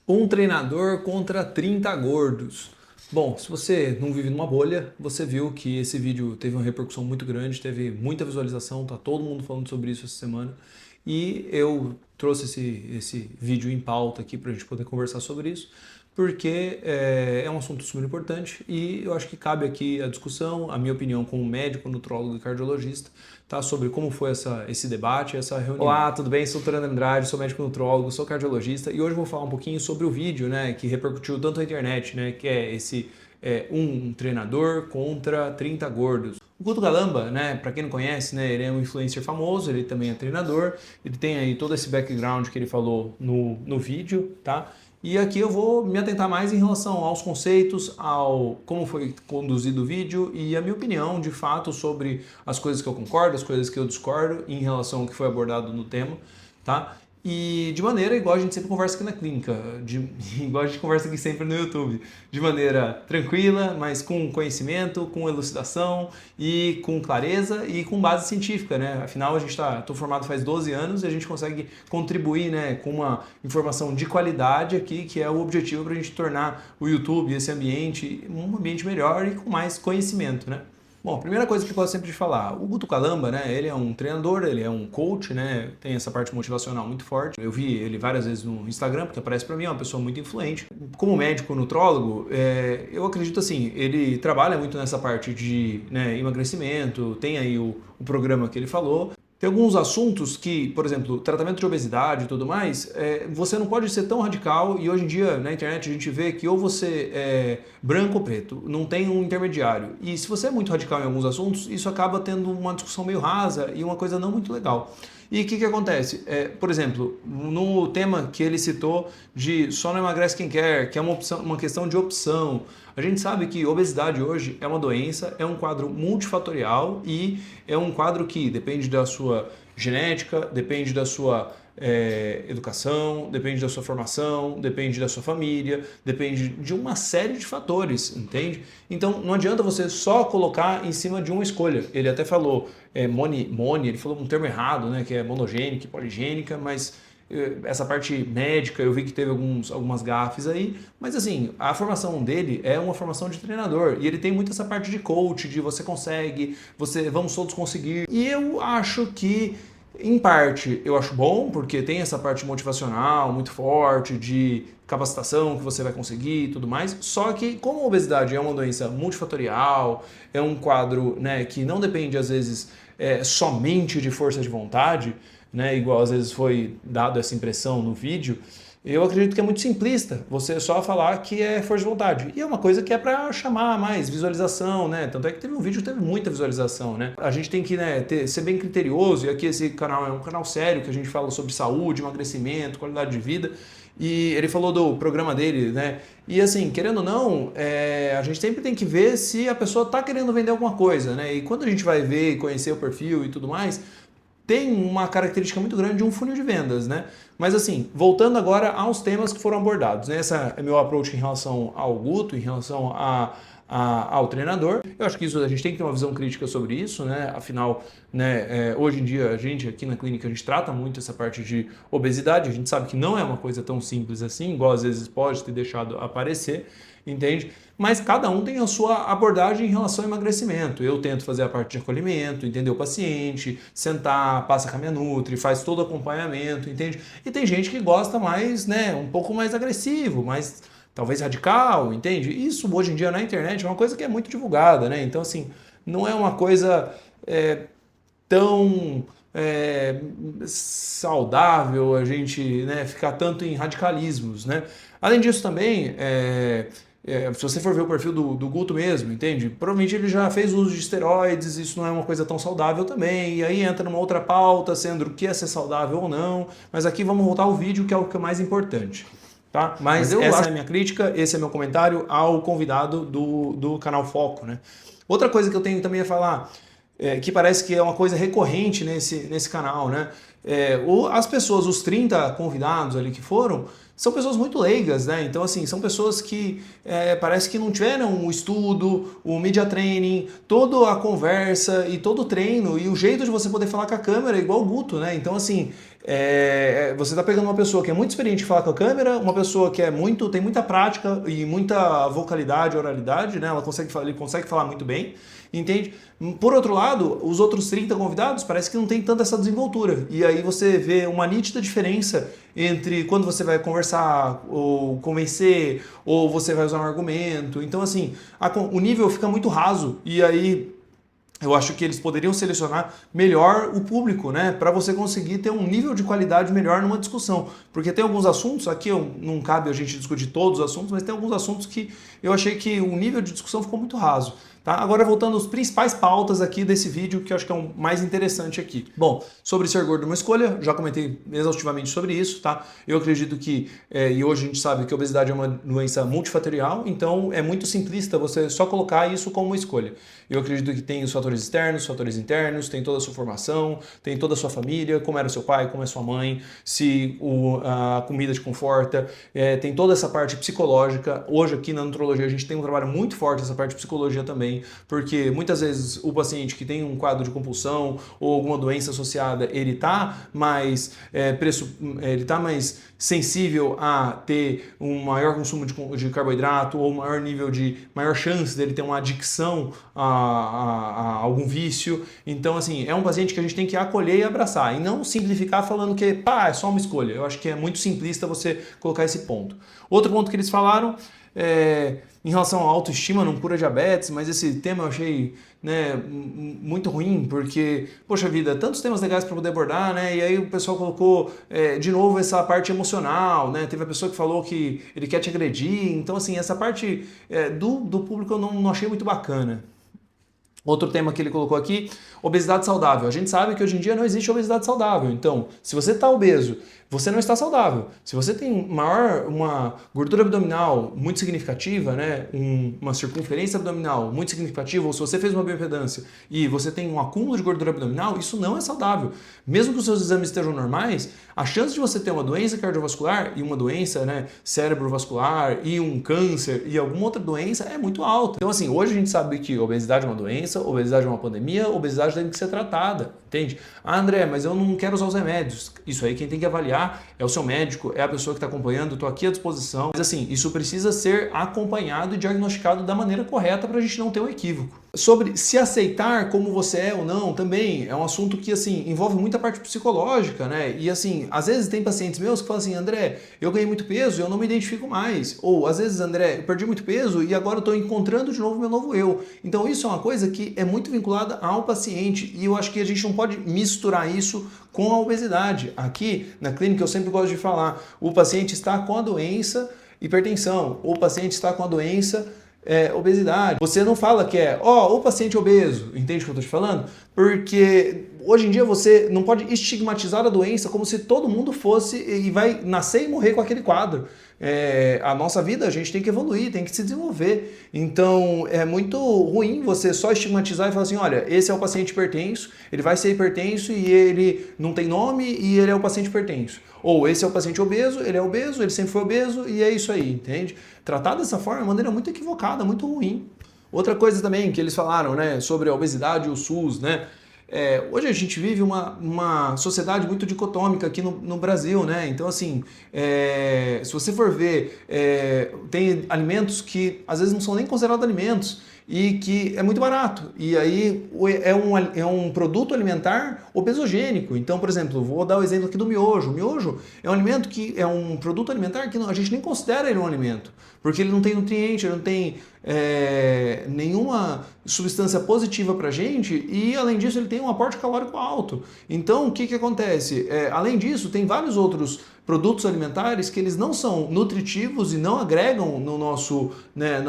Um treinador contra 30 gordos. Bom, se você não vive numa bolha, você viu que esse vídeo teve uma repercussão muito grande, teve muita visualização, tá todo mundo falando sobre isso essa semana. E eu trouxe esse vídeo em pauta aqui para a gente poder conversar sobre isso, porque é um assunto super importante e eu acho que cabe aqui a discussão, a minha opinião como médico, nutrólogo e cardiologista, tá, sobre como foi esse debate, essa reunião. Olá, tudo bem? Sou o Dr. André Andrade, sou médico nutrólogo, sou cardiologista e hoje eu vou falar um pouquinho sobre o vídeo, né, que repercutiu tanto na internet, né, que é esse um treinador contra 30 gordos. O Guto Galamba, né, para quem não conhece, né, ele é um influencer famoso, ele também é treinador, ele tem aí todo esse background que ele falou no vídeo, tá? E aqui eu vou me atentar mais em relação aos conceitos, ao como foi conduzido o vídeo e a minha opinião, de fato, sobre as coisas que eu concordo, as coisas que eu discordo em relação ao que foi abordado no tema, tá? E de maneira igual a gente sempre conversa aqui na clínica, igual a gente conversa aqui sempre no YouTube, de maneira tranquila, mas com conhecimento, com elucidação e com clareza e com base científica, né? Afinal, tô formado faz 12 anos e a gente consegue contribuir, né, com uma informação de qualidade aqui, que é o objetivo para a gente tornar o YouTube, esse ambiente, um ambiente melhor e com mais conhecimento, né? Bom, a primeira coisa que eu gosto sempre de falar, o Guto Calamba, né, ele é um treinador, ele é um coach, né, tem essa parte motivacional muito forte. Eu vi ele várias vezes no Instagram, porque aparece pra mim, é uma pessoa muito influente. Como médico nutrólogo, eu acredito assim, ele trabalha muito nessa parte de, né, emagrecimento, tem aí o programa que ele falou. Tem alguns assuntos que, por exemplo, tratamento de obesidade e tudo mais, você não pode ser tão radical e hoje em dia na internet a gente vê que ou você é branco ou preto, não tem um intermediário. E se você é muito radical em alguns assuntos, isso acaba tendo uma discussão meio rasa e uma coisa não muito legal. E o que acontece? Por exemplo, no tema que ele citou de só não emagrece quem quer, que é uma questão de opção, a gente sabe que obesidade hoje é uma doença, é um quadro multifatorial e é um quadro que depende da sua genética, depende da sua educação, depende da sua formação, depende da sua família, depende de uma série de fatores, entende? Então não adianta você só colocar em cima de uma escolha. Ele até falou ele falou um termo errado, né, que é monogênica e poligênica, mas essa parte médica, eu vi que teve algumas gafes aí, mas assim, a formação dele é uma formação de treinador e ele tem muito essa parte de coach, de você consegue, vamos todos conseguir. E eu acho que, em parte, eu acho bom, porque tem essa parte motivacional muito forte, de capacitação que você vai conseguir e tudo mais, só que como a obesidade é uma doença multifatorial, é um quadro, né, que não depende às vezes somente de força de vontade, né, igual às vezes foi dado essa impressão no vídeo, eu acredito que é muito simplista você só falar que é força de vontade. E é uma coisa que é para chamar mais visualização, né? Tanto é que teve um vídeo que teve muita visualização, né? A gente tem que, né, ser bem criterioso, e aqui esse canal é um canal sério, que a gente fala sobre saúde, emagrecimento, qualidade de vida. E ele falou do programa dele, né? E assim, querendo ou não, a gente sempre tem que ver se a pessoa está querendo vender alguma coisa, né? E quando a gente vai ver e conhecer o perfil e tudo mais, tem uma característica muito grande de um funil de vendas, né? Mas assim, voltando agora aos temas que foram abordados, né? Esse é meu approach em relação ao Guto, em relação ao treinador. Eu acho que isso a gente tem que ter uma visão crítica sobre isso, né? Afinal, né, hoje em dia a gente aqui na clínica a gente trata muito essa parte de obesidade, a gente sabe que não é uma coisa tão simples assim, igual às vezes pode ter deixado aparecer, entende? Mas cada um tem a sua abordagem em relação ao emagrecimento. Eu tento fazer a parte de acolhimento, entender o paciente, sentar, passa com a minha nutri, faz todo o acompanhamento, entende? E tem gente que gosta mais, né, um pouco mais agressivo, mais talvez radical, entende? Isso hoje em dia na internet é uma coisa que é muito divulgada, né? Então, assim, não é uma coisa tão saudável a gente, né, ficar tanto em radicalismos, né? Além disso também, se você for ver o perfil do Guto mesmo, entende? Provavelmente ele já fez uso de esteroides, isso não é uma coisa tão saudável também, e aí entra numa outra pauta, sendo o que é ser saudável ou não, mas aqui vamos voltar ao vídeo, que é o que é mais importante. Tá? Mas essa é a minha crítica, esse é meu comentário ao convidado do canal Foco, né? Outra coisa que eu tenho também a falar, que parece que é uma coisa recorrente nesse canal, né? As pessoas, os 30 convidados ali que foram, são pessoas muito leigas, né? Então, assim, são pessoas que parece que não tiveram o estudo, o media training, toda a conversa e todo o treino e o jeito de você poder falar com a câmera é igual o Guto, né? Então, assim, você está pegando uma pessoa que é muito experiente em falar com a câmera, uma pessoa que tem muita prática e muita vocalidade, oralidade, né? Ele consegue falar muito bem, entende? Por outro lado, os outros 30 convidados parece que não tem tanta essa desenvoltura. E aí você vê uma nítida diferença entre quando você vai conversar, ou convencer, ou você vai usar um argumento. Então, assim, o nível fica muito raso. E aí eu acho que eles poderiam selecionar melhor o público, né? Para você conseguir ter um nível de qualidade melhor numa discussão. Porque tem alguns assuntos, aqui não cabe a gente discutir todos os assuntos, mas tem alguns assuntos que eu achei que o nível de discussão ficou muito raso. Tá? Agora voltando às principais pautas aqui desse vídeo, que eu acho que é o mais interessante aqui. Bom, sobre ser gordo uma escolha, já comentei exaustivamente sobre isso, tá? Eu acredito que, e hoje a gente sabe que a obesidade é uma doença multifatorial, então é muito simplista você só colocar isso como uma escolha. Eu acredito que tem os fatores externos, os fatores internos, tem toda a sua formação, tem toda a sua família, como era seu pai, como é sua mãe, se a comida te conforta, tem toda essa parte psicológica. Hoje aqui na nutrologia a gente tem um trabalho muito forte essa parte de psicologia também, porque muitas vezes o paciente que tem um quadro de compulsão ou alguma doença associada, ele está mais sensível a ter um maior consumo de carboidrato ou maior chance dele ter uma adicção a algum vício. Então, assim, é um paciente que a gente tem que acolher e abraçar e não simplificar falando que é só uma escolha. Eu acho que é muito simplista você colocar esse ponto. Outro ponto que eles falaram em relação à autoestima não cura diabetes, mas esse tema eu achei, né, muito ruim, porque, poxa vida, tantos temas legais para poder abordar, né, e aí o pessoal colocou de novo essa parte emocional, né, teve a pessoa que falou que ele quer te agredir, então assim, essa parte do público eu não achei muito bacana. Outro tema que ele colocou aqui, obesidade saudável. A gente sabe que hoje em dia não existe obesidade saudável. Então, se você está obeso, você não está saudável. Se você tem uma gordura abdominal muito significativa, né, uma circunferência abdominal muito significativa, ou se você fez uma bioimpedância e você tem um acúmulo de gordura abdominal, isso não é saudável. Mesmo que os seus exames estejam normais, a chance de você ter uma doença cardiovascular e uma doença, né, cerebrovascular e um câncer e alguma outra doença é muito alta. Então, assim, hoje a gente sabe que obesidade é uma doença, obesidade é uma pandemia, obesidade tem que ser tratada, entende? Ah, André, mas eu não quero usar os remédios. Isso aí quem tem que avaliar é o seu médico, é a pessoa que está acompanhando, eu estou aqui à disposição. Mas assim, isso precisa ser acompanhado e diagnosticado da maneira correta para a gente não ter um equívoco. Sobre se aceitar como você é ou não, também é um assunto que assim envolve muita parte psicológica, né? E assim, às vezes tem pacientes meus que falam assim, André, eu ganhei muito peso e eu não me identifico mais. Ou às vezes, André, eu perdi muito peso e agora eu estou encontrando de novo meu novo eu. Então isso é uma coisa que é muito vinculada ao paciente e eu acho que a gente não pode misturar isso com a obesidade. Aqui na clínica eu sempre gosto de falar, o paciente está com a doença hipertensão, ou o paciente está com a doença obesidade. Você não fala que o paciente obeso, entende o que eu estou te falando? Porque hoje em dia você não pode estigmatizar a doença como se todo mundo fosse e vai nascer e morrer com aquele quadro. A nossa vida a gente tem que evoluir, tem que se desenvolver. Então é muito ruim você só estigmatizar e falar assim, olha, esse é o paciente hipertenso, ele vai ser hipertenso e ele não tem nome e ele é o paciente hipertenso. Ou esse é o paciente obeso, ele sempre foi obeso e é isso aí, entende? Tratar dessa forma é uma maneira muito equivocada, muito ruim. Outra coisa também que eles falaram, né, sobre a obesidade e o SUS, né? Hoje a gente vive uma sociedade muito dicotômica aqui no Brasil, né? Então, assim, se você for ver, tem alimentos que às vezes não são nem considerados alimentos e que é muito barato. E aí é um produto alimentar obesogênico. Então, por exemplo, vou dar o exemplo aqui do miojo. O miojo é um alimento que é um produto alimentar que a gente nem considera ele um alimento, porque ele não tem nutriente, ele não tem nenhuma substância positiva para a gente e, além disso, ele tem um aporte calórico alto. Então, o que acontece? Além disso, tem vários outros produtos alimentares que eles não são nutritivos e não agregam no nosso, né,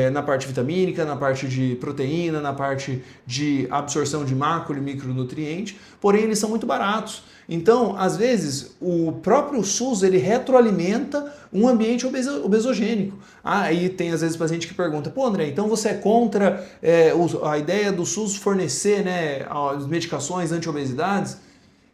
na parte vitamínica, na parte de proteína, na parte de absorção de macro e micronutriente, porém eles são muito baratos. Então, às vezes, o próprio SUS ele retroalimenta um ambiente obesogênico. Aí tem às vezes paciente que pergunta, pô André, então você é contra a ideia do SUS fornecer, né, as medicações anti-obesidades?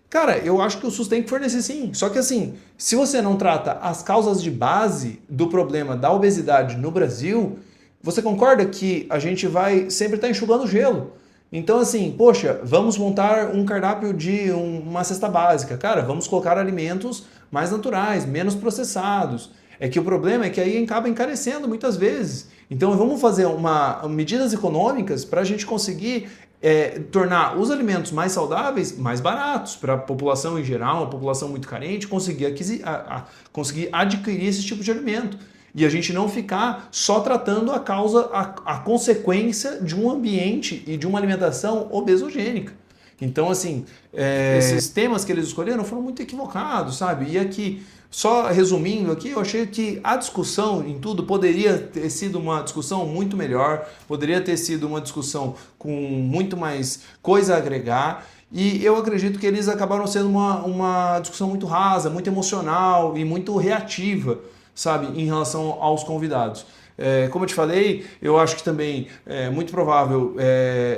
Cara, eu acho que o SUS tem que fornecer sim, só que assim, se você não trata as causas de base do problema da obesidade no Brasil, você concorda que a gente vai sempre estar enxugando gelo? Então, assim, poxa, vamos montar um cardápio de uma cesta básica. Cara, vamos colocar alimentos mais naturais, menos processados. É que o problema é que aí acaba encarecendo muitas vezes. Então, vamos fazer medidas econômicas para a gente conseguir tornar os alimentos mais saudáveis mais baratos para a população em geral, uma população muito carente, conseguir adquirir esse tipo de alimento. E a gente não ficar só tratando a causa, a consequência de um ambiente e de uma alimentação obesogênica. Então, assim, esses temas que eles escolheram foram muito equivocados, sabe? E aqui, só resumindo aqui, eu achei que a discussão em tudo poderia ter sido uma discussão muito melhor, poderia ter sido uma discussão com muito mais coisa a agregar. E eu acredito que eles acabaram sendo uma discussão muito rasa, muito emocional e muito reativa, sabe, em relação aos convidados. Como eu te falei, eu acho que também é muito provável,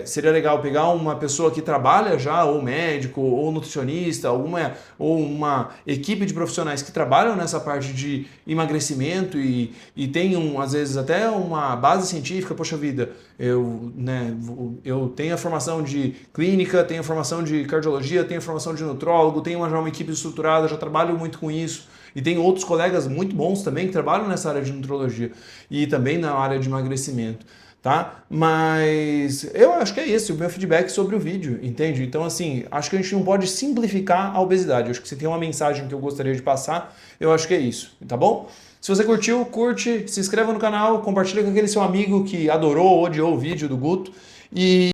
seria legal pegar uma pessoa que trabalha já, ou médico, ou nutricionista, ou uma equipe de profissionais que trabalham nessa parte de emagrecimento e tem, às vezes, até uma base científica. Poxa vida, eu tenho a formação de clínica, tenho a formação de cardiologia, tenho a formação de nutrólogo, tenho já uma equipe estruturada, já trabalho muito com isso. E tem outros colegas muito bons também que trabalham nessa área de nutrologia e também na área de emagrecimento, tá? Mas eu acho que é esse o meu feedback sobre o vídeo, entende? Então, assim, acho que a gente não pode simplificar a obesidade. Acho que se tem uma mensagem que eu gostaria de passar, eu acho que é isso, tá bom? Se você curtiu, curte, se inscreva no canal, compartilha com aquele seu amigo que adorou ou odiou o vídeo do Guto e